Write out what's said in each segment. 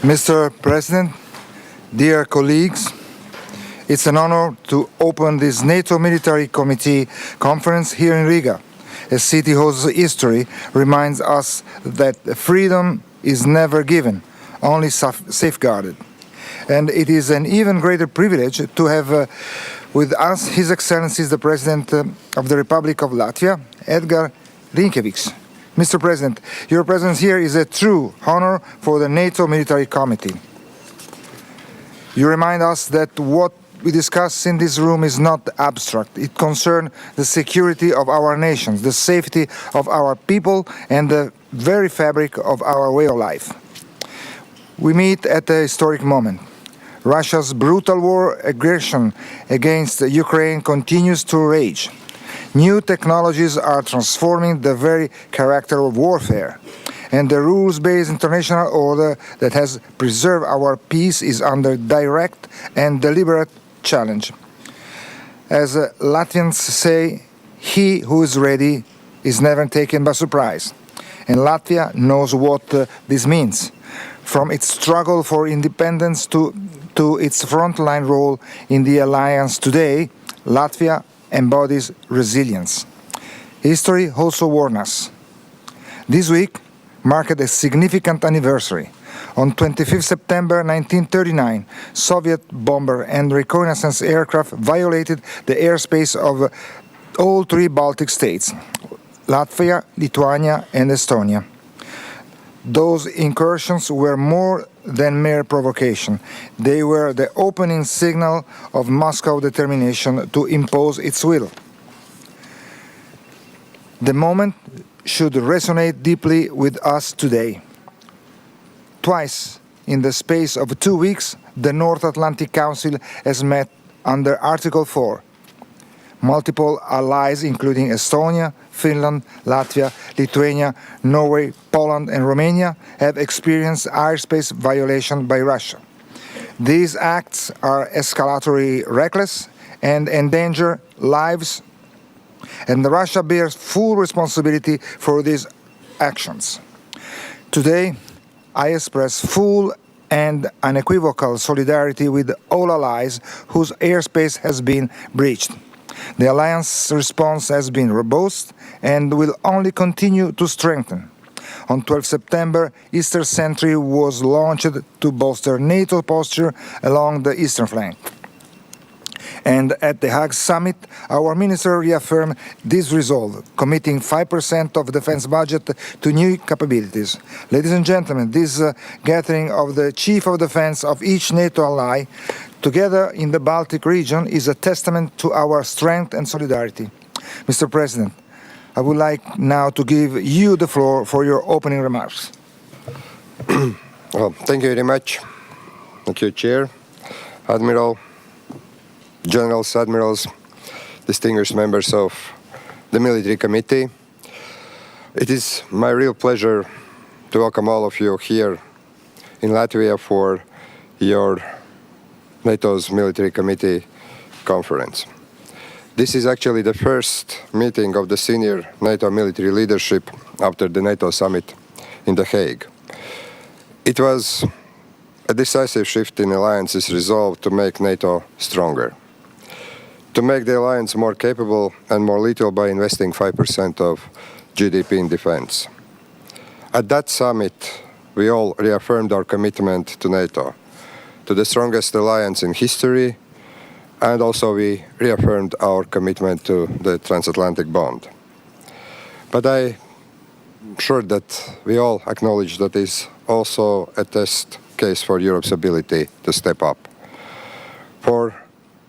Mr. President, dear colleagues, it's an honor to open this NATO Military Committee conference here in Riga. A city whose history reminds us that freedom is never given, only safeguarded. And it is an even greater privilege to have with us His Excellency the President of the Republic of Latvia, Edgars Rinkevics. Mr. President, your presence here is a true honor for the NATO Military Committee. You remind us that what we discuss in this room is not abstract. It concerns the security of our nations, the safety of our people, and the very fabric of our way of life. We meet at a historic moment. Russia's brutal war aggression against Ukraine continues to rage. New technologies are transforming the very character of warfare, and the rules-based international order that has preserved our peace is under direct and deliberate challenge. As Latvians say, he who is ready is never taken by surprise, and Latvia knows what this means. From its struggle for independence to its frontline role in the alliance today, Latvia embodies resilience. History also warns us. This week marked a significant anniversary. On 25 September 1939, Soviet bomber and reconnaissance aircraft violated the airspace of all three Baltic states, Latvia, Lithuania, and Estonia. Those incursions were more than mere provocation. They were the opening signal of Moscow's determination to impose its will. The moment should resonate deeply with us today. Twice in the space of 2 weeks, the North Atlantic Council has met under Article 4. Multiple allies, including Estonia, Finland, Latvia, Lithuania, Norway, Poland, and Romania, have experienced airspace violation by Russia. These acts are escalatory, reckless, and endanger lives, and Russia bears full responsibility for these actions. Today, I express full and unequivocal solidarity with all allies whose airspace has been breached. The alliance response has been robust and will only continue to strengthen. On 12 September, Easter Sentry was launched to bolster NATO posture along the eastern flank. And at the Hague summit, our minister reaffirmed this resolve, committing 5% of defense budget to new capabilities. Ladies and gentlemen, this gathering of the chief of defense of each NATO ally together in the Baltic region is a testament to our strength and solidarity. Mr. President, I would like now to give you the floor for your opening remarks. Well, thank you very much. Thank you, Chair, Admiral, Generals, Admirals, distinguished members of the Military Committee. It is my real pleasure to welcome all of you here in Latvia for your NATO's Military Committee conference. This is actually the first meeting of the senior NATO military leadership after the NATO summit in The Hague. It was a decisive shift in alliance's resolve to make NATO stronger, to make the alliance more capable and more lethal by investing 5% of GDP in defense. At that summit, we all reaffirmed our commitment to NATO, to the strongest alliance in history, and also we reaffirmed our commitment to the transatlantic bond. But I'm sure that we all acknowledge that is also a test case for Europe's ability to step up, for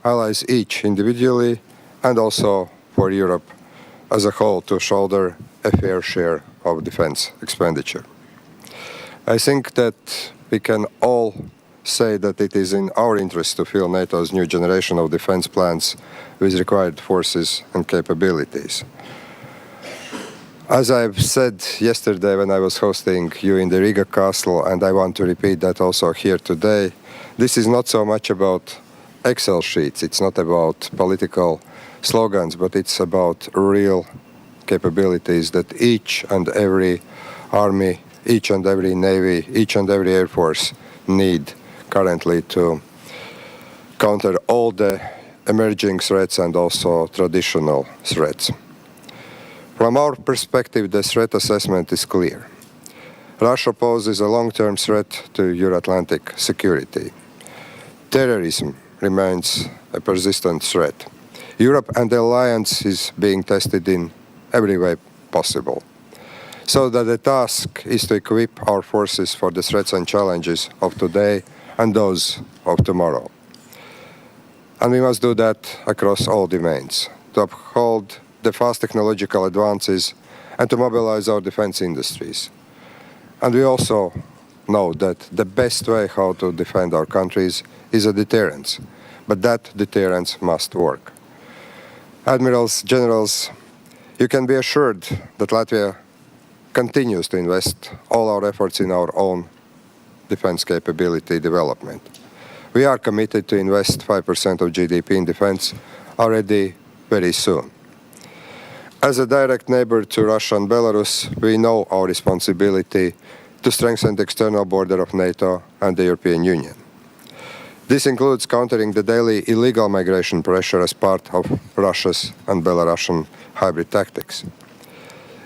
allies each individually, and also for Europe as a whole to shoulder a fair share of defense expenditure. I think that we can all say that it is in our interest to fill NATO's new generation of defense plans with required forces and capabilities. As I've said yesterday when I was hosting you in the Riga Castle, and I want to repeat that also here today, this is not so much about Excel sheets, it's not about political slogans, but it's about real capabilities that each and every army, each and every navy, each and every air force need currently to counter all the emerging threats and also traditional threats. From our perspective, the threat assessment is clear. Russia poses a long-term threat to Euro-Atlantic security. Terrorism remains a persistent threat. Europe and the alliance is being tested in every way possible. So that the task is to equip our forces for the threats and challenges of today and those of tomorrow. And we must do that across all domains, to uphold the fast technological advances and to mobilize our defense industries. And we also know that the best way how to defend our countries is a deterrence, but that deterrence must work. Admirals, generals, you can be assured that Latvia continues to invest all our efforts in our own defense capability development. We are committed to invest 5% of GDP in defense already very soon. As a direct neighbor to Russia and Belarus, we know our responsibility to strengthen the external border of NATO and the European Union. This includes countering the daily illegal migration pressure as part of Russia's and Belarusian hybrid tactics.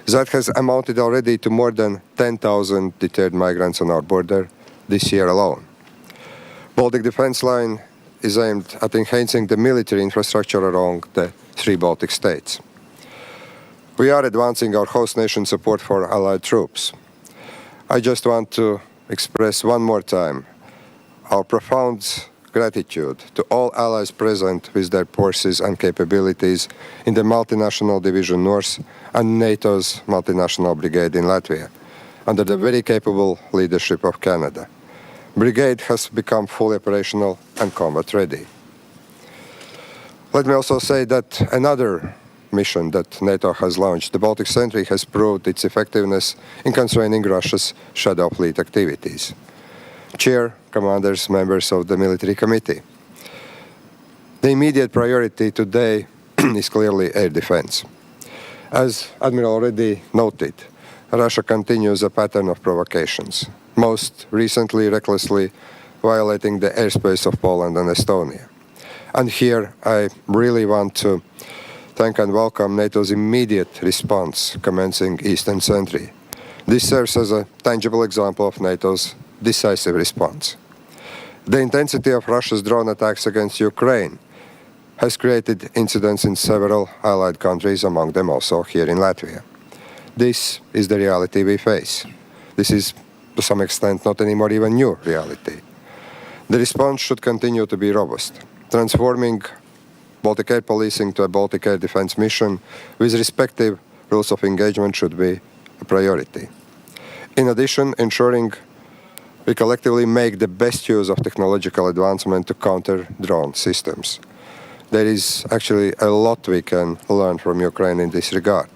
That has amounted already to more than 10,000 deterred migrants on our border this year alone. Baltic Defence Line is aimed at enhancing the military infrastructure along the three Baltic states. We are advancing our host nation support for allied troops. I just want to express one more time our profound gratitude to all allies present with their forces and capabilities in the Multinational Division North and NATO's Multinational Brigade in Latvia, under the very capable leadership of Canada. Brigade has become fully operational and combat ready. Let me also say that another mission that NATO has launched, the Baltic Sentry, has proved its effectiveness in constraining Russia's shadow fleet activities. Chair, commanders, members of the military committee. The immediate priority today is clearly air defense. As Admiral already noted, Russia continues a pattern of provocations, most recently recklessly violating the airspace of Poland and Estonia. And here I really want to thank and welcome NATO's immediate response commencing Eastern Sentry. This serves as a tangible example of NATO's decisive response. The intensity of Russia's drone attacks against Ukraine has created incidents in several allied countries, among them also here in Latvia. This is the reality we face. This is, to some extent, not anymore even new reality. The response should continue to be robust, transforming Baltic air policing to a Baltic air defense mission with respective rules of engagement should be a priority. In addition, ensuring we collectively make the best use of technological advancement to counter drone systems. There is actually a lot we can learn from Ukraine in this regard.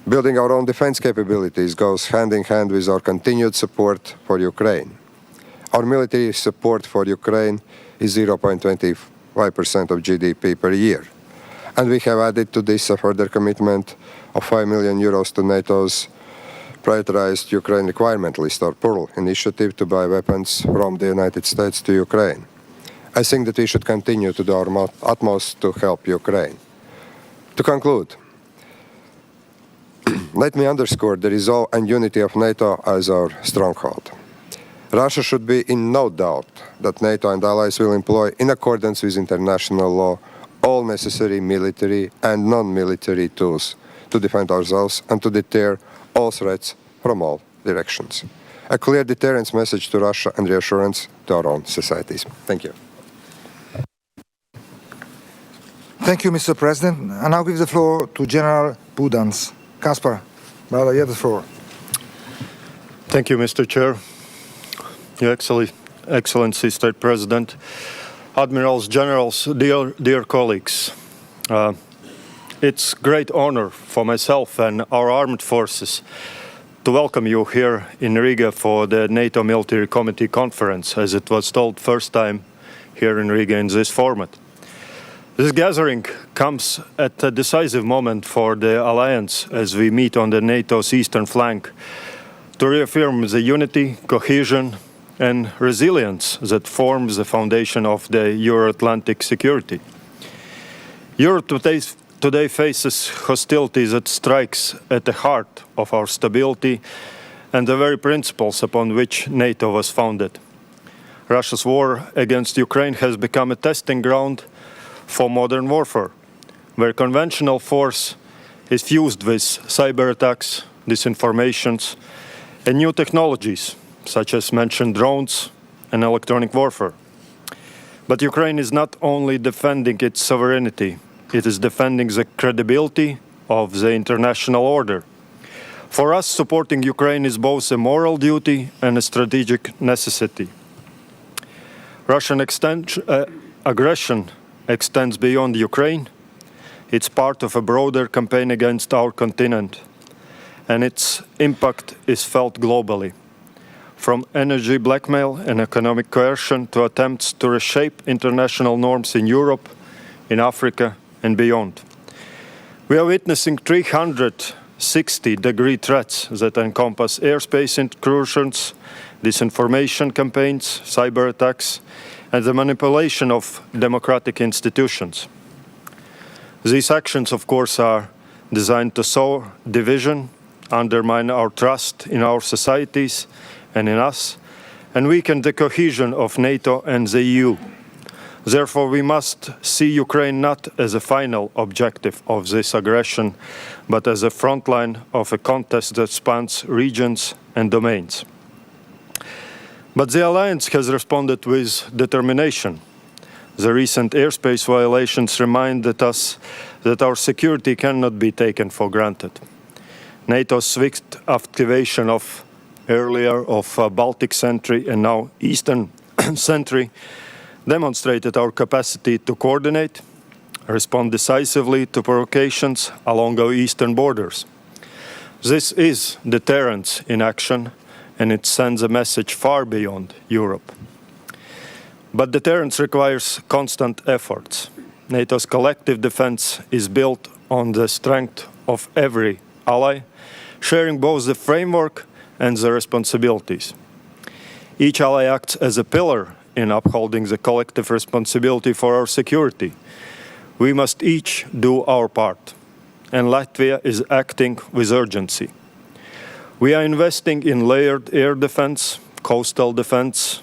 Building our own defense capabilities goes hand in hand with our continued support for Ukraine. Our military support for Ukraine is 0.25% of GDP per year. And we have added to this a further commitment of 5 million euros to NATO's prioritized Ukraine requirement list, or PURL initiative, to buy weapons from the United States to Ukraine. I think that we should continue to do our utmost to help Ukraine. To conclude, let me underscore the resolve and unity of NATO as our stronghold. Russia should be in no doubt that NATO and allies will employ, in accordance with international law, all necessary military and non-military tools to defend ourselves and to deter all threats from all directions. A clear deterrence message to Russia and reassurance to our own societies. Thank you. Thank you, Mr. President. I now give the floor to General Budans. Kaspar, brother, you have the floor. Thank you, Mr. Chair. Your Excellency, State President, Admirals, Generals, dear colleagues. It's great honor for myself and our armed forces to welcome you here in Riga for the NATO Military Committee Conference, as it was told first time here in Riga in this format. This gathering comes at a decisive moment for the alliance as we meet on the NATO's eastern flank to reaffirm the unity, cohesion and resilience that forms the foundation of the Euro-Atlantic security. Europe today faces hostility that strikes at the heart of our stability and the very principles upon which NATO was founded. Russia's war against Ukraine has become a testing ground for modern warfare, where conventional force is fused with cyber attacks, disinformations, and new technologies, such as mentioned drones and electronic warfare. But Ukraine is not only defending its sovereignty, it is defending the credibility of the international order. For us, supporting Ukraine is both a moral duty and a strategic necessity. Russian aggression extends beyond Ukraine. It's part of a broader campaign against our continent, and its impact is felt globally. From energy blackmail and economic coercion to attempts to reshape international norms in Europe, in Africa, and beyond. We are witnessing 360-degree threats that encompass airspace incursions, disinformation campaigns, cyber attacks, and the manipulation of democratic institutions. These actions, of course, are designed to sow division, undermine our trust in our societies and in us, and weaken the cohesion of NATO and the EU. Therefore, we must see Ukraine not as a final objective of this aggression, but as a front line of a contest that spans regions and domains. But the alliance has responded with determination. The recent airspace violations reminded us that our security cannot be taken for granted. NATO's swift activation of Baltic Sentry and now Eastern Sentry demonstrated our capacity to coordinate, respond decisively to provocations along our eastern borders. This is deterrence in action, and it sends a message far beyond Europe. But deterrence requires constant efforts. NATO's collective defense is built on the strength of every ally, sharing both the framework and the responsibilities. Each ally acts as a pillar in upholding the collective responsibility for our security. We must each do our part, and Latvia is acting with urgency. We are investing in layered air defense, coastal defense,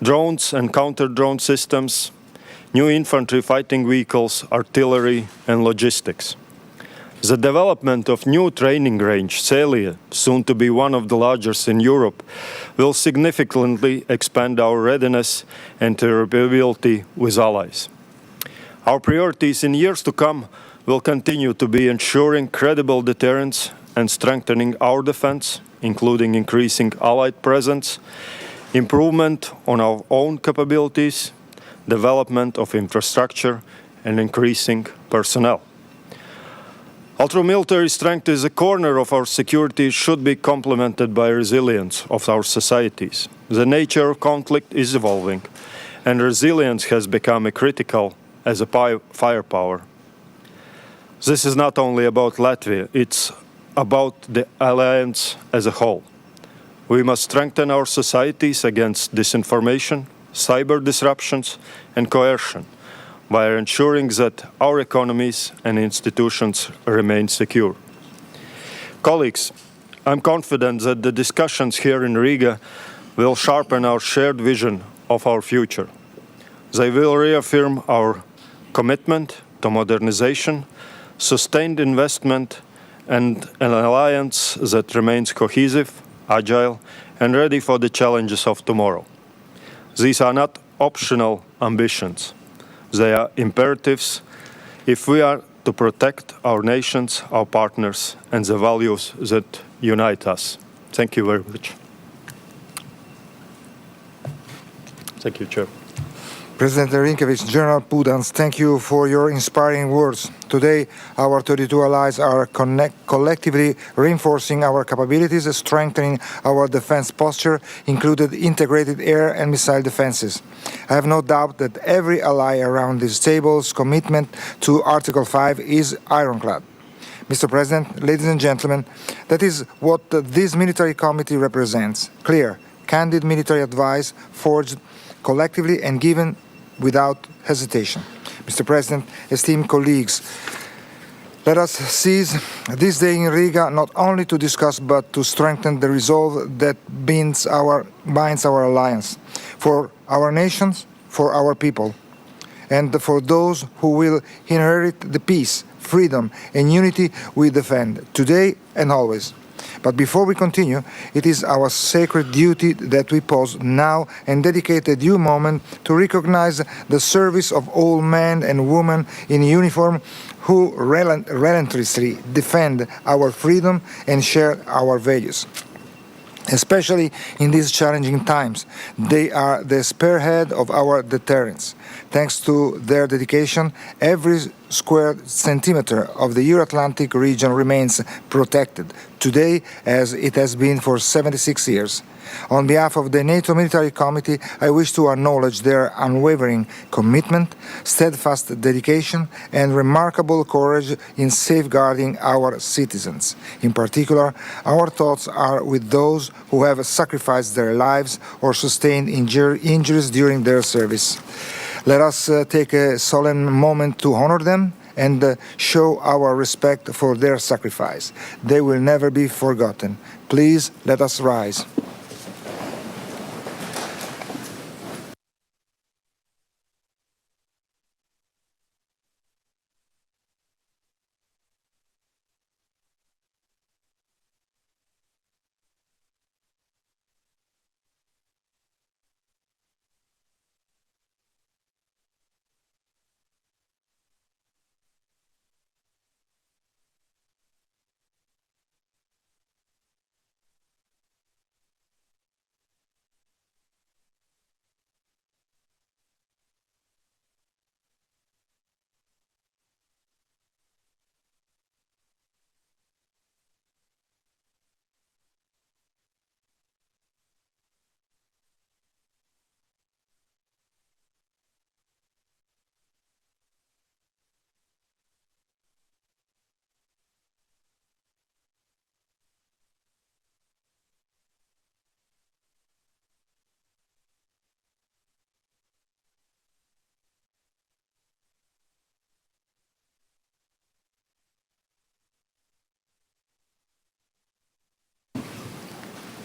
drones and counter-drone systems, new infantry fighting vehicles, artillery, and logistics. The development of new training range, Celia, soon to be one of the largest in Europe, will significantly expand our readiness and interoperability with allies. Our priorities in years to come will continue to be ensuring credible deterrence and strengthening our defense, including increasing allied presence, improvement on our own capabilities, development of infrastructure, and increasing personnel. Although military strength is a corner of our security, it should be complemented by resilience of our societies. The nature of conflict is evolving, and resilience has become critical as a firepower. This is not only about Latvia, it's about the alliance as a whole. We must strengthen our societies against disinformation, cyber disruptions, and coercion, by ensuring that our economies and institutions remain secure. Colleagues, I'm confident that the discussions here in Riga will sharpen our shared vision of our future. They will reaffirm our commitment to modernization, sustained investment, and an alliance that remains cohesive, agile, and ready for the challenges of tomorrow. These are not optional ambitions. They are imperatives if we are to protect our nations, our partners, and the values that unite us. Thank you very much. Thank you, Chair. President Rinkevics, General Pudans, thank you for your inspiring words. Today, our 32 allies are collectively reinforcing our capabilities, strengthening our defense posture, including integrated air and missile defenses. I have no doubt that every ally around this table's commitment to Article 5 is ironclad. Mr. President, ladies and gentlemen, that is what this military committee represents: clear, candid military advice forged collectively and given without hesitation. Mr. President, esteemed colleagues, let us seize this day in Riga not only to discuss but to strengthen the resolve that binds our alliance for our nations, for our people, and for those who will inherit the peace, freedom, and unity we defend today and always. But before we continue, it is our sacred duty that we pause now and dedicate a due moment to recognize the service of all men and women in uniform who relentlessly defend our freedom and share our values. Especially in these challenging times, they are the spearhead of our deterrence. Thanks to their dedication, every square centimeter of the Euro-Atlantic region remains protected, today as it has been for 76 years. On behalf of the NATO Military Committee, I wish to acknowledge their unwavering commitment, steadfast dedication, and remarkable courage in safeguarding our citizens. In particular, our thoughts are with those who have sacrificed their lives or sustained injuries during their service. Let us take a solemn moment to honor them and show our respect for their sacrifice. They will never be forgotten. Please let us rise.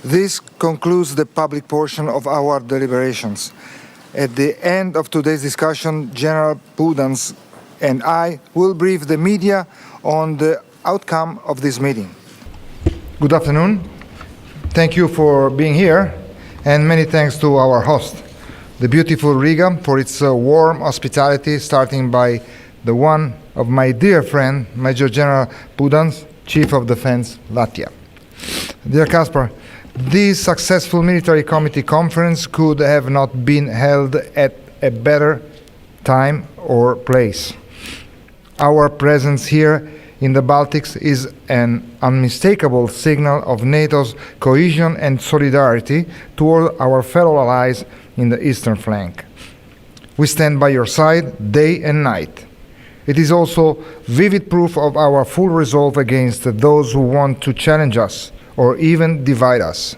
This concludes the public portion of our deliberations. At the end of today's discussion, General Budans and I will brief the media on the outcome of this meeting. Good afternoon. Thank you for being here, and many thanks to our host, the beautiful Riga, for its warm hospitality, starting by the one of my dear friend, Major General Budans, Chief of Defense, Latvia. Dear Kaspar, this successful military committee conference could have not been held at a better time or place. Our presence here in the Baltics is an unmistakable signal of NATO's cohesion and solidarity toward our fellow allies in the eastern flank. We stand by your side day and night. It is also vivid proof of our full resolve against those who want to challenge us or even divide us.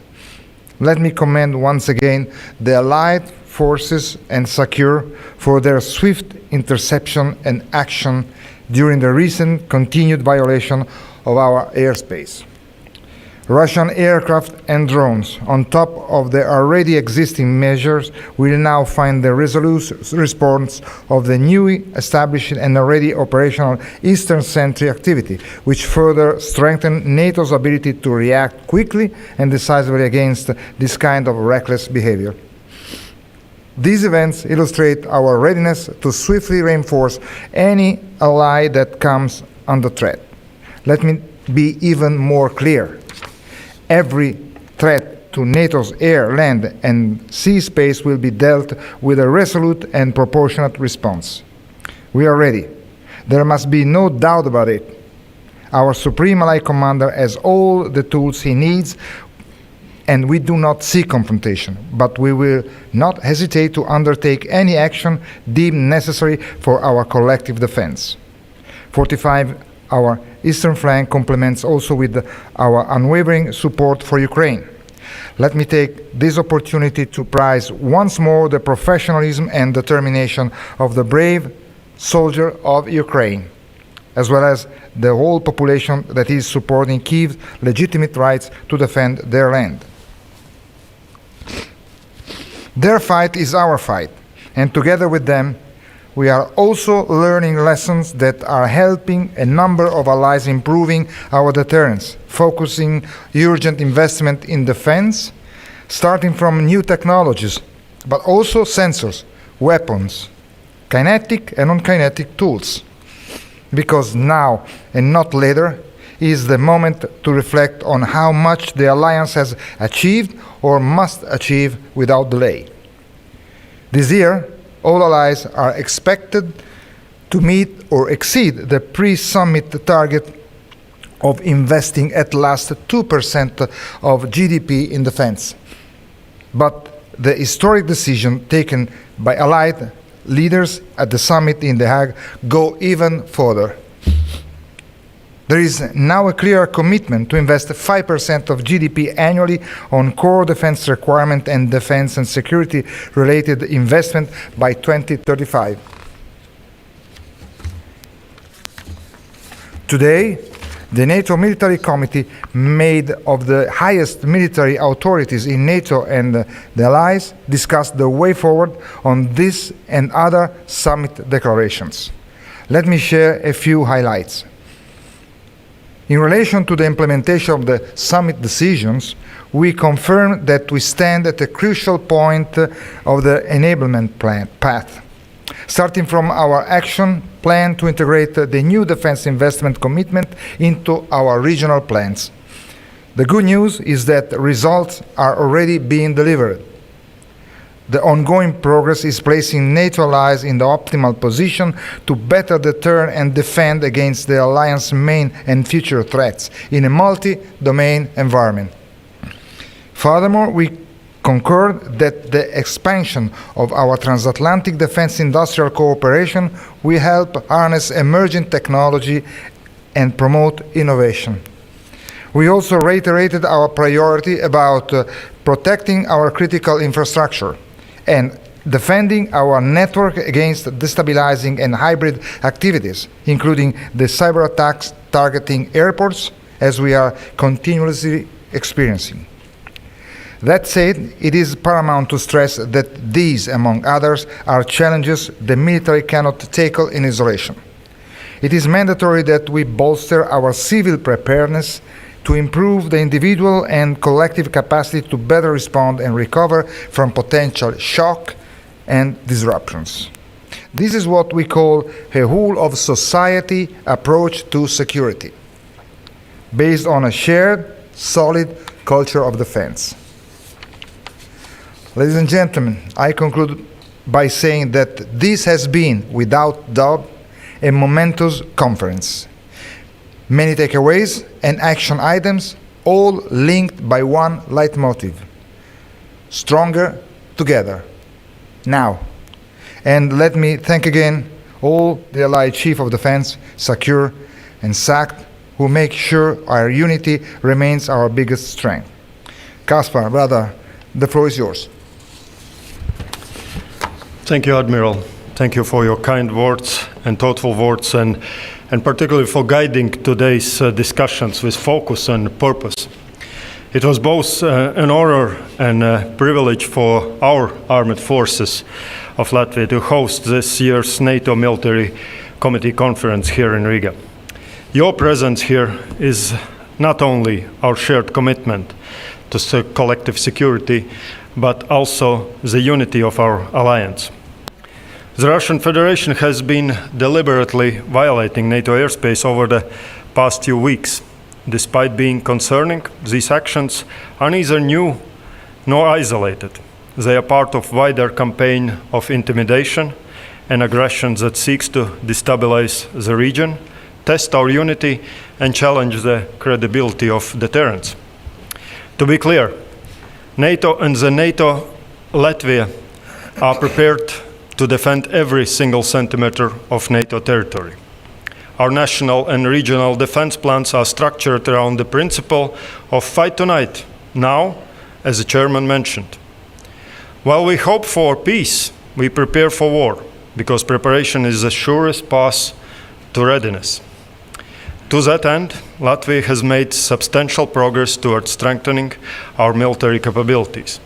Let me commend once again the Allied forces and SECURE for their swift interception and action during the recent continued violation of our airspace. Russian aircraft and drones, on top of the already existing measures, will now find the resolute response of the newly established and already operational Eastern Sentry activity, which further strengthens NATO's ability to react quickly and decisively against this kind of reckless behavior. These events illustrate our readiness to swiftly reinforce any ally that comes under threat. Let me be even more clear. Every threat to NATO's air, land, and sea space will be dealt with a resolute and proportionate response. We are ready. There must be no doubt about it. Our Supreme Allied Commander has all the tools he needs, and we do not seek confrontation, but we will not hesitate to undertake any action deemed necessary for our collective defense. 45 our eastern flank complements also with our unwavering support for Ukraine. Let me take this opportunity to praise once more the professionalism and determination of the brave soldier of Ukraine, as well as the whole population that is supporting Kyiv's legitimate rights to defend their land. Their fight is our fight, and together with them, we are also learning lessons that are helping a number of allies improving our deterrence, focusing urgent investment in defense, starting from new technologies, but also sensors, weapons, kinetic and non-kinetic tools. Because now, and not later, is the moment to reflect on how much the alliance has achieved or must achieve without delay. This year, all allies are expected to meet or exceed the pre-summit target of investing at least 2% of GDP in defense. But the historic decision taken by allied leaders at the summit in The Hague go even further. There is now a clear commitment to invest 5% of GDP annually on core defense requirement and defense and security-related investment by 2035. Today, the NATO Military Committee, made of the highest military authorities in NATO and the allies, discussed the way forward on this and other summit declarations. Let me share a few highlights. In relation to the implementation of the summit decisions, we confirm that we stand at a crucial point of the enablement path, starting from our action plan to integrate the new defense investment commitment into our regional plans. The good news is that results are already being delivered. The ongoing progress is placing NATO allies in the optimal position to better deter and defend against the alliance's main and future threats in a multi-domain environment. Furthermore, we concur that the expansion of our transatlantic defense industrial cooperation will help harness emerging technology and promote innovation. We also reiterated our priority about protecting our critical infrastructure and defending our network against destabilizing and hybrid activities, including the cyber attacks targeting airports, as we are continuously experiencing. That said, it is paramount to stress that these, among others, are challenges the military cannot tackle in isolation. It is mandatory that we bolster our civil preparedness to improve the individual and collective capacity to better respond and recover from potential shock and disruptions. This is what we call a whole-of-society approach to security, based on a shared, solid culture of defense. Ladies and gentlemen, I conclude by saying that this has been, without doubt, a momentous conference. Many takeaways and action items, all linked by one leitmotif: stronger together, now. And let me thank again all the Allied Chief of Defense, SACEUR and SACT, who make sure our unity remains our biggest strength. Kaspar, brother, the floor is yours. Thank you, Admiral. Thank you for your kind words and thoughtful words, and particularly for guiding today's discussions with focus and purpose. It was both an honor and a privilege for our armed forces of Latvia to host this year's NATO Military Committee Conference here in Riga. Your presence here is not only our shared commitment to collective security, but also the unity of our alliance. The Russian Federation has been deliberately violating NATO airspace over the past few weeks. Despite being concerning, these actions are neither new nor isolated. They are part of a wider campaign of intimidation and aggression that seeks to destabilize the region, test our unity, and challenge the credibility of deterrence. To be clear, NATO and the NATO Latvia are prepared to defend every single centimeter of NATO territory. Our national and regional defense plans are structured around the principle of fight tonight, now, as the chairman mentioned. While we hope for peace, we prepare for war, because preparation is the surest path to readiness. To that end, Latvia has made substantial progress towards strengthening our military capabilities.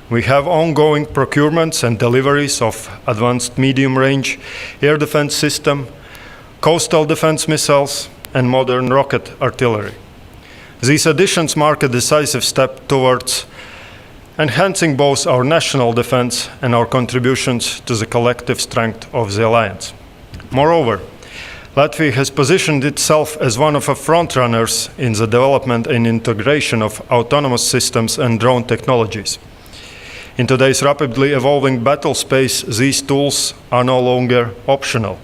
We have ongoing procurements and deliveries of advanced medium-range air defense system, coastal defense missiles, and modern rocket artillery. These additions mark a decisive step towards enhancing both our national defense and our contributions to the collective strength of the alliance. Moreover, Latvia has positioned itself as one of the frontrunners in the development and integration of autonomous systems and drone technologies. In today's rapidly evolving battle space, these tools are no longer optional.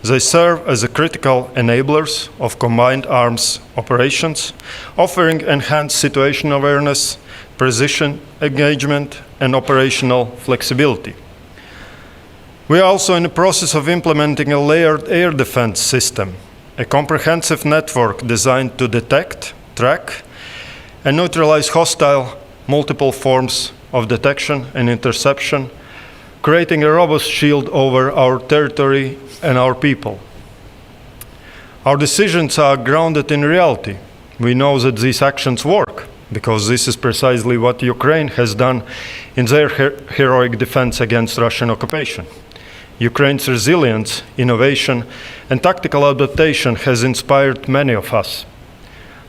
They serve as critical enablers of combined arms operations, offering enhanced situation awareness, precision engagement, and operational flexibility. We are also in the process of implementing a layered air defense system, a comprehensive network designed to detect, track, and neutralize hostile multiple forms of detection and interception, creating a robust shield over our territory and our people. Our decisions are grounded in reality. We know that these actions work, because this is precisely what Ukraine has done in their heroic defense against Russian occupation. Ukraine's resilience, innovation, and tactical adaptation has inspired many of us.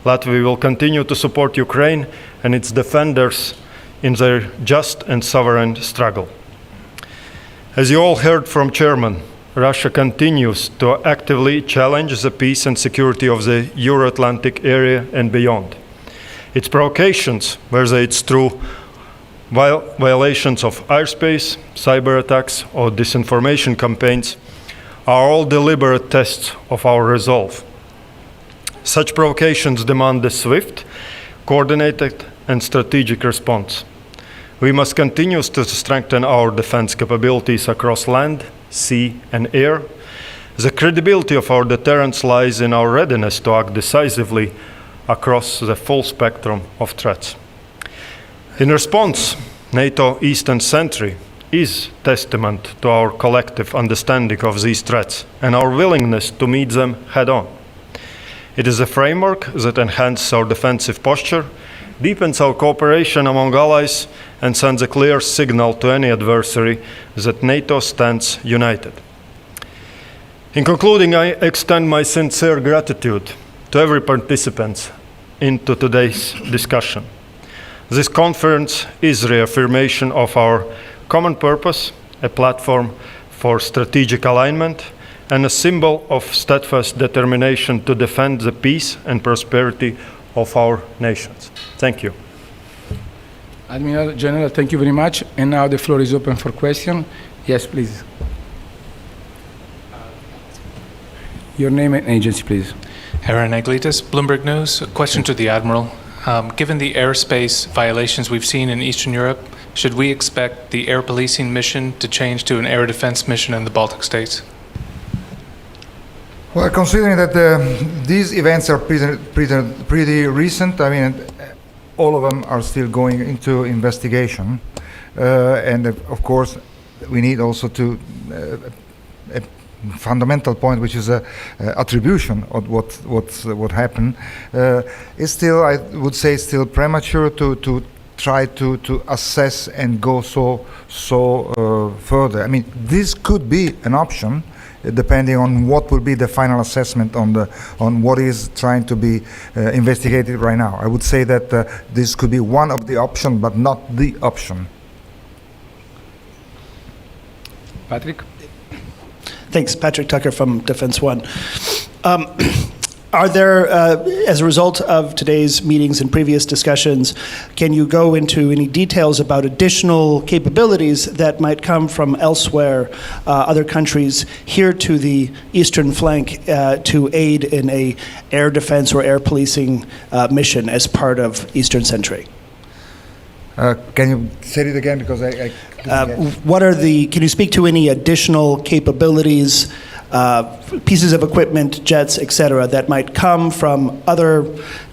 Latvia will continue to support Ukraine and its defenders in their just and sovereign struggle. As you all heard from Chairman, Russia continues to actively challenge the peace and security of the Euro-Atlantic area and beyond. Its provocations, whether it's through violations of airspace, cyber attacks, or disinformation campaigns, are all deliberate tests of our resolve. Such provocations demand a swift, coordinated, and strategic response. We must continue to strengthen our defense capabilities across land, sea, and air. The credibility of our deterrence lies in our readiness to act decisively across the full spectrum of threats. In response, NATO Eastern Sentry is testament to our collective understanding of these threats and our willingness to meet them head-on. It is a framework that enhances our defensive posture, deepens our cooperation among allies, and sends a clear signal to any adversary that NATO stands united. In concluding, I extend my sincere gratitude to every participant into today's discussion. This conference is reaffirmation of our common purpose, a platform for strategic alignment, and a symbol of steadfast determination to defend the peace and prosperity of our nations. Thank you. Admiral General, thank you very much. And now the floor is open for questions. Yes, please. Your name and agency, please. Aaron Aglitas, Bloomberg News. A question to the Admiral. Given the airspace violations we've seen in Eastern Europe, should we expect the air policing mission to change to an air defense mission in the Baltic states? Well, considering that these events are pretty recent, I mean, all of them are still going into investigation. And of course, we need also to a fundamental point, which is attribution of what happened. It's still, I would say, still premature to try to assess and go so further. I mean, this could be an option, depending on what will be the final assessment on what is trying to be investigated right now. I would say that this could be one of the options, but not the option. Patrick? Thanks. Patrick Tucker from Defense One. Are there, as a result of today's meetings and previous discussions, can you go into any details about additional capabilities that might come from elsewhere, other countries, here to the eastern flank to aid in a air defense or air policing mission as part of Eastern Sentry? Can you say it again, because I what are the? Can you speak to any additional capabilities pieces of equipment, jets, etc., that might come from other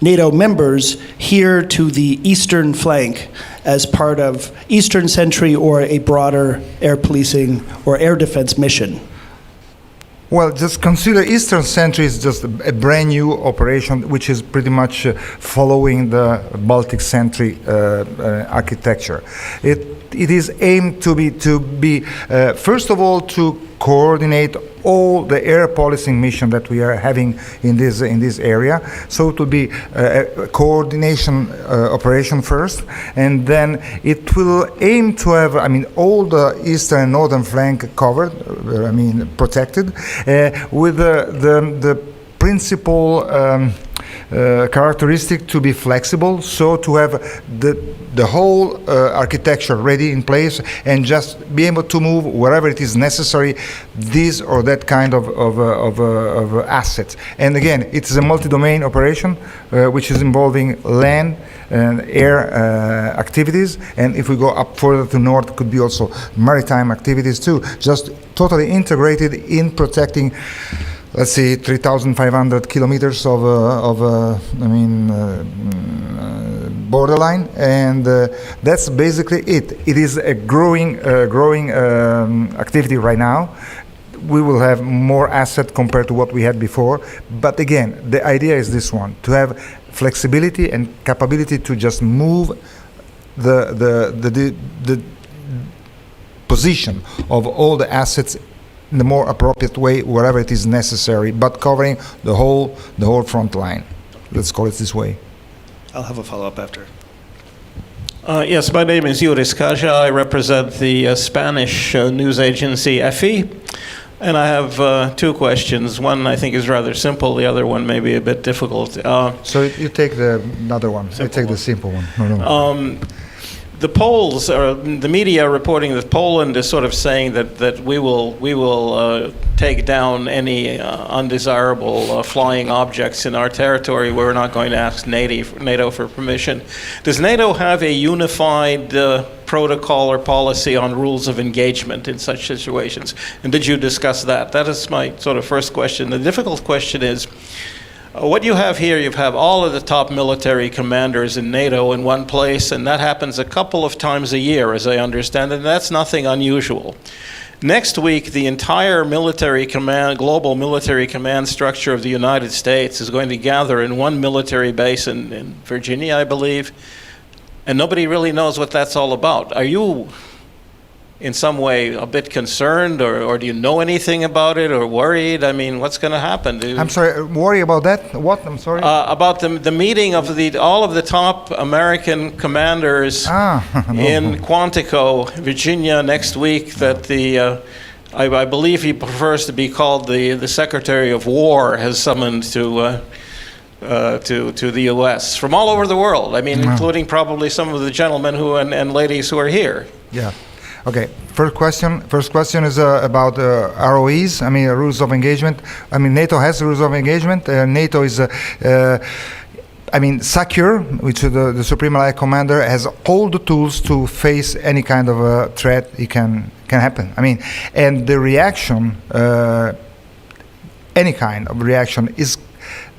NATO members here to the eastern flank as part of Eastern Sentry or a broader air policing or air defense mission? Well, just consider Eastern Sentry is just a brand new operation, which is pretty much following the Baltic Sentry architecture. It is aimed to be first of all to coordinate all the air policing mission that we are having in this area. So to be a coordination operation first, and then it will aim to have, all the eastern and northern flank covered, protected, with the principal characteristic to be flexible, so to have the whole architecture ready in place and just be able to move wherever it is necessary this or that kind of assets. And again, it is a multi-domain operation which is involving land and air activities, and if we go up further to north, it could be also maritime activities too, just totally integrated in protecting, let's see, 3,500 kilometers of borderline, and that's basically it. It is a growing activity right now. We will have more asset compared to what we had before, but again, the idea is this one: to have flexibility and capability to just move the position of all the assets in the more appropriate way wherever it is necessary, but covering the whole front line. Let's call it this way. I'll have a follow-up after. Yes, my name is Yuris Kaja. I represent the Spanish news agency EFI, and I have two questions. One I think is rather simple, the other one may be a bit difficult. So you take the other one. I take the simple one. No. The Poles, or the media reporting that Poland is sort of saying that we will take down any undesirable flying objects in our territory. We're not going to ask NATO for permission. Does NATO have a unified protocol or policy on rules of engagement in such situations? And did you discuss that? That is my sort of first question. The difficult question is, what you have here, you have all of the top military commanders in NATO in one place, and that happens a couple of times a year, as I understand it, and that's nothing unusual. Next week, the entire military command, global military command structure of the United States is going to gather in one military base in Virginia, I believe, and nobody really knows what that's all about. Are you in some way a bit concerned, or do you know anything about it, or worried? I mean, what's going to happen? I'm sorry, worry about that? What? I'm sorry? About the meeting of all of the top American commanders in Quantico, Virginia, next week. That I believe he prefers to be called the Secretary of War has summoned to the U.S. from all over the world. I mean, including probably some of the gentlemen and ladies who are here. Yeah. Okay. First question is about ROEs. Rules of engagement. NATO has rules of engagement. NATO is, SACEUR, which is the Supreme Allied Commander, has all the tools to face any kind of a threat it can happen. And the reaction, any kind of reaction, is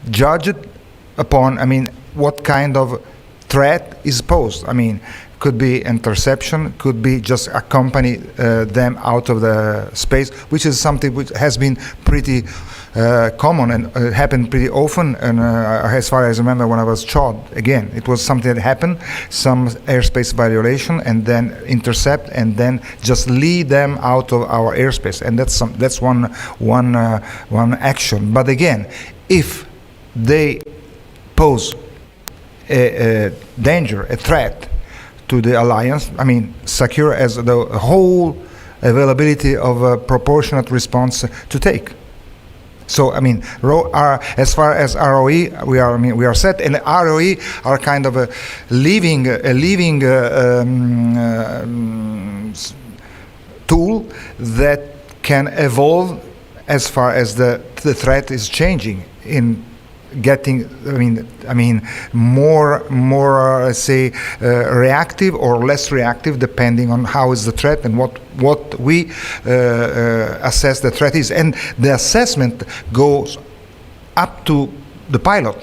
judged upon. What kind of threat is posed. Could be interception, could be just accompany them out of the space, which is something which has been pretty common and happened pretty often. And as far as I remember, when I was shot, again, it was something that happened, some airspace violation, and then intercept, and then just lead them out of our airspace. And that's one action. But again, if they pose a danger, a threat to the alliance, SACEUR has the whole availability of a proportionate response to take. So as far as ROE, we are set, and ROE are kind of a living tool that can evolve as far as the threat is changing in getting, more, say, reactive or less reactive, depending on how is the threat and what we assess the threat is. And the assessment goes up to the pilot.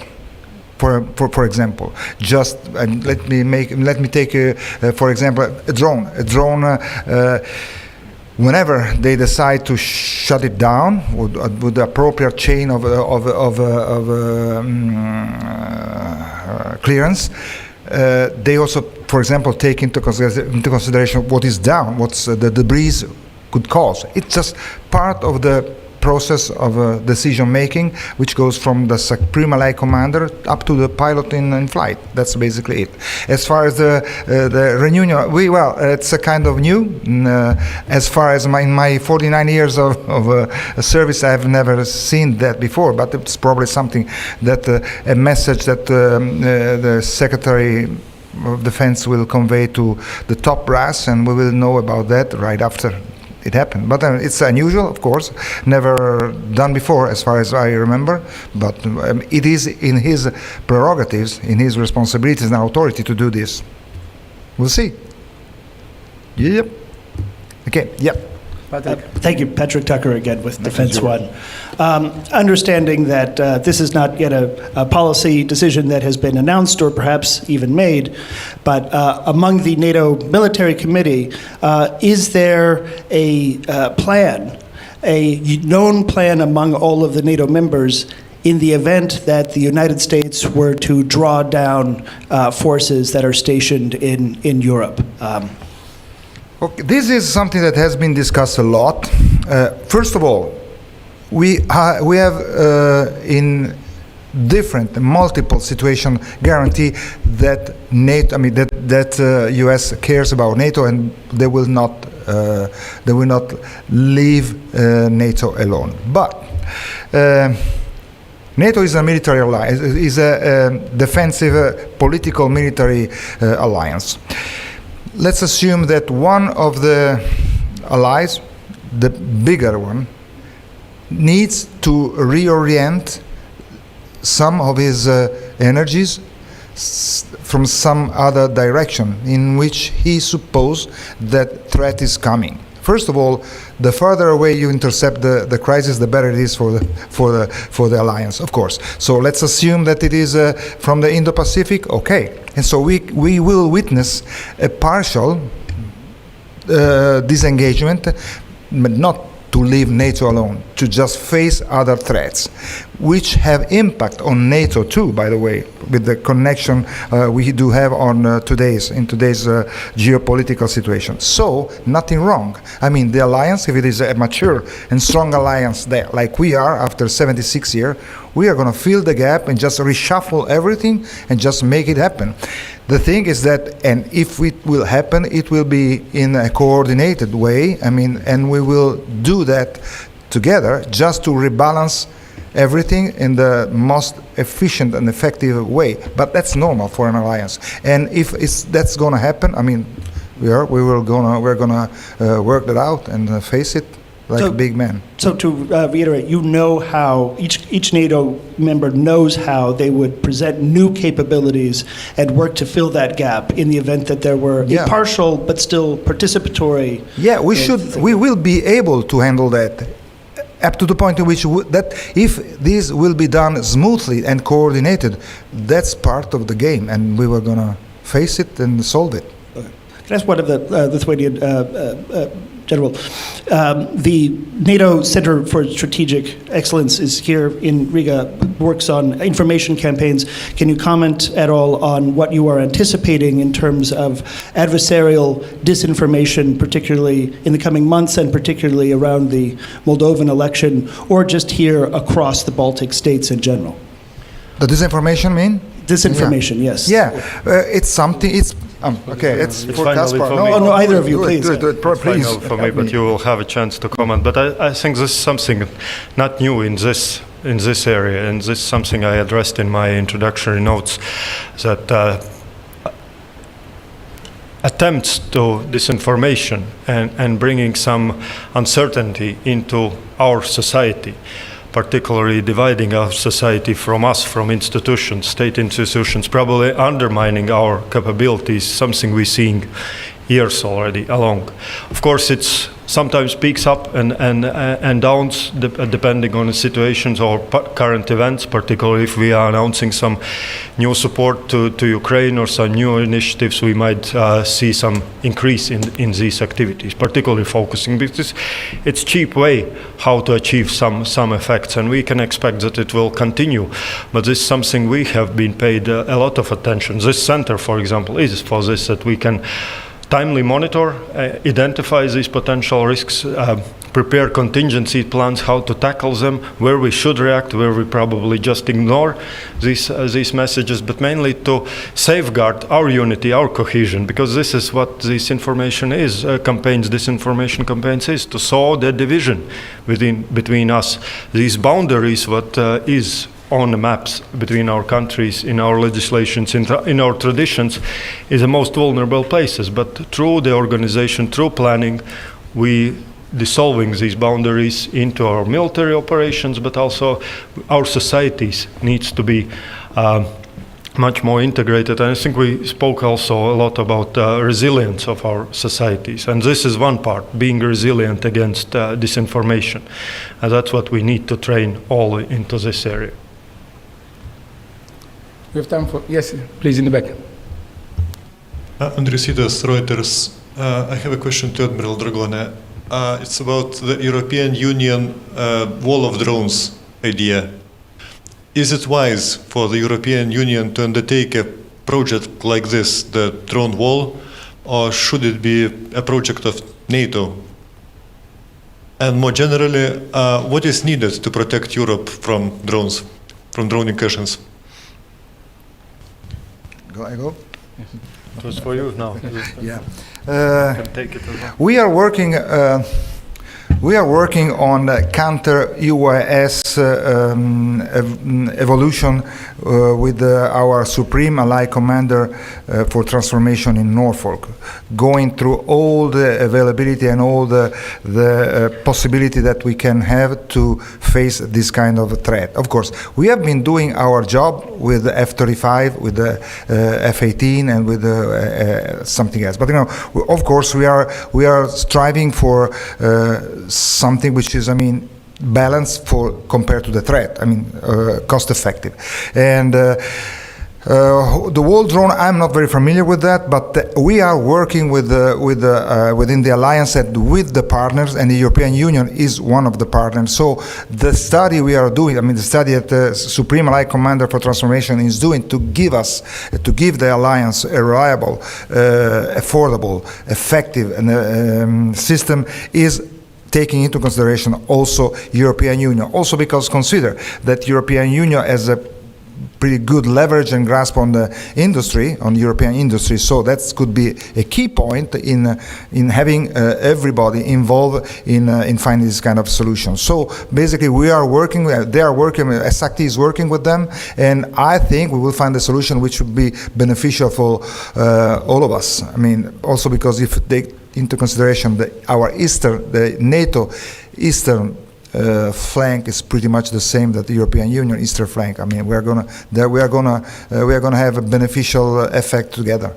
For example, just let me take for example a drone. Whenever they decide to shut it down with the appropriate chain of clearance, they also, for example, take into consideration what is down, what's the debris could cause. It's just part of the process of decision making, which goes from the supreme allied commander up to the pilot in flight. That's basically it. As far as the reunion, it's a kind of new. As far as in my 49 years of service, I have never seen that before. But it's probably something that a message that the Secretary of Defense will convey to the top brass, and we will know about that right after it happened. But it's unusual, of course, never done before as far as I remember, but it is in his prerogatives, in his responsibilities and authority to do this. We'll see. Yep. Okay, yep. Thank you, Patrick Tucker again with Defense One. Understanding that this is not yet a policy decision that has been announced or perhaps even made, but among the NATO Military Committee, is there a plan, a known plan among all of the NATO members in the event that the United States were to draw down forces that are stationed in Europe? Okay, this is something that has been discussed a lot. First of all, we have in different, multiple situation guarantee that NATO, that U.S. cares about NATO, and they will not leave NATO alone. But NATO is a military alliance, is a defensive, political military alliance. Let's assume that one of the allies, the bigger one, needs to reorient some of his energies from some other direction in which he supposes that threat is coming. First of all, the further away you intercept the crisis, the better it is for the alliance, of course. So let's assume that it is from the Indo-Pacific. Okay, and so we will witness a partial disengagement, but not to leave NATO alone, to just face other threats, which have impact on NATO too, by the way, with the connection we do have on today's geopolitical situation. So nothing wrong. I mean, the alliance, if it is a mature and strong alliance that, like we are after 76 years, we are going to fill the gap and just reshuffle everything and just make it happen. The thing is that, and if it will happen, it will be in a coordinated way. I mean, and we will do that together just to rebalance everything in the most efficient and effective way. But that's normal for an alliance. And if that's going to happen, I mean, we're gonna work that out and face it like a big man. So to reiterate, you know how each NATO member knows how they would present new capabilities and work to fill that gap in the event that there were a partial but still participatory. Yeah, we will be able to handle that up to the point in which that if this will be done smoothly and coordinated, that's part of the game, and we were gonna face it and solve it. Okay. Can I ask one of the Lithuanian General, the NATO Center for Strategic Excellence is here in Riga, works on information campaigns. Can you comment at all on what you are anticipating in terms of adversarial disinformation, particularly in the coming months and particularly around the Moldovan election, or just here across the Baltic states in general? The disinformation mean? Disinformation, yes. Yeah, it's something, okay, it's for Kaspar. No, either of you, please. Do it, please. Final for me, but you will have a chance to comment. But I think this is something not new in this area, and this is something I addressed in my introductory notes, that attempts to disinformation and bringing some uncertainty into our society particularly dividing our society from us, from institutions, state institutions, probably undermining our capabilities, something we're seeing years already along. Of course, it's sometimes peaks up and downs depending on the situations or current events, particularly if we are announcing some new support to Ukraine or some new initiatives, we might see some increase in these activities, particularly focusing, because it's cheap way how to achieve some effects, and we can expect that it will continue. But this is something we have been paid a lot of attention. This center, for example, is for this, that we can timely monitor, identify these potential risks, prepare contingency plans, how to tackle them, where we should react, where we probably just ignore these messages, but mainly to safeguard our unity, our cohesion, because this is what this information is, disinformation campaigns is, to sow the division between us. These boundaries, what is on the maps between our countries, in our legislations, in our traditions, is the most vulnerable places. But through the organization, through planning, we dissolving these boundaries into our military operations, but also our societies needs to be much more integrated. And I think we spoke also a lot about resilience of our societies. And this is one part, being resilient against disinformation. And that's what we need to train all into this area. We have time for, yes, please, in the back. Andris Idas, Reuters. I have a question to Admiral Dragone. It's about the European Union wall of drones idea. Is it wise for the European Union to undertake a project like this, the drone wall, or should it be a project of NATO? And more generally, what is needed to protect Europe from drones, from drone incursions? I go? It was for you now. Yeah. Can take it as well. We are working on counter UAS evolution with our Supreme Allied Commander for Transformation in Norfolk, going through all the availability and all the possibility that we can have to face this kind of threat. Of course, we have been doing our job with the F-35, with the F-18, and with something else. But of course, we are striving for something which is, balanced compared to the threat. Cost effective. And the wall drone, I'm not very familiar with that, but we are working within the alliance and with the partners, and the European Union is one of the partners. So the study we are doing, the study that the Supreme Allied Commander for Transformation is doing to give the alliance a reliable, affordable, effective system is taking into consideration also European Union. Also because consider that European Union has a pretty good leverage and grasp on the industry, on European industry. So that could be a key point in having everybody involved in finding this kind of solution. So basically, we are working. They are working. SACT is working with them, and I think we will find a solution which would be beneficial for all of us. Also because if they into consideration the NATO eastern flank is pretty much the same that the European Union eastern flank. We are gonna have a beneficial effect together.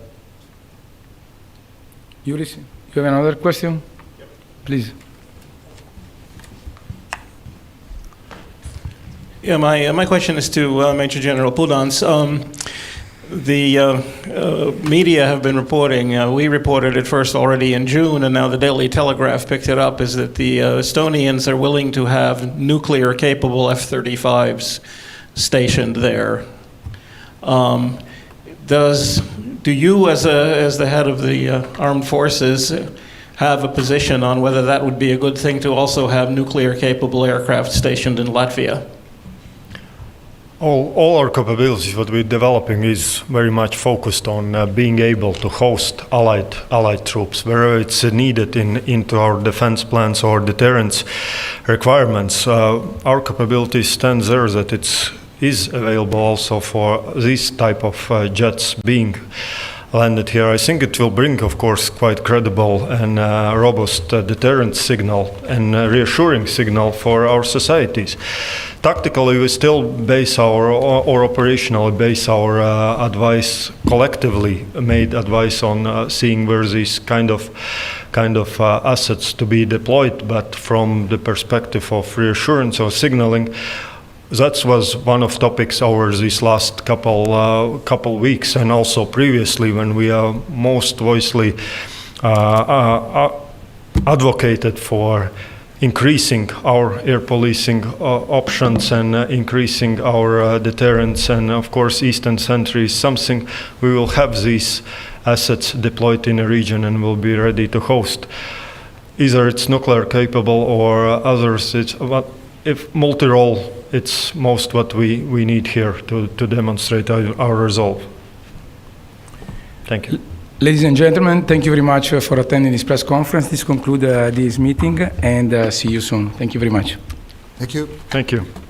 Yuris, you have another question? Yep. Please. Yeah, my question is to Major General Pudans. The media have been reporting, we reported it first already in June, and now the Daily Telegraph picked it up, is that the Estonians are willing to have nuclear-capable F-35s stationed there. Do you, as the head of the armed forces, have a position on whether that would be a good thing to also have nuclear-capable aircraft stationed in Latvia? All our capabilities, what we're developing, is very much focused on being able to host allied troops wherever it's needed into our defense plans or deterrence requirements. Our capability stands there that it is available also for this type of jets being landed here. I think it will bring, of course, quite credible and robust deterrent signal and reassuring signal for our societies. Tactically, we still base or operationally base our advice, collectively made advice, on seeing where these kind of assets to be deployed. But from the perspective of reassurance or signaling, that was one of topics over these last couple weeks, and also previously when we are most voicely advocated for increasing our air policing options and increasing our deterrence. And of course, Eastern Sentry is something we will have these assets deployed in a region and will be ready to host. Either it's nuclear capable or others. If multi-role, it's most what we need here to demonstrate our resolve. Thank you. Ladies and gentlemen, thank you very much for attending this press conference. This concludes this meeting, and see you soon. Thank you very much. Thank you. Thank you.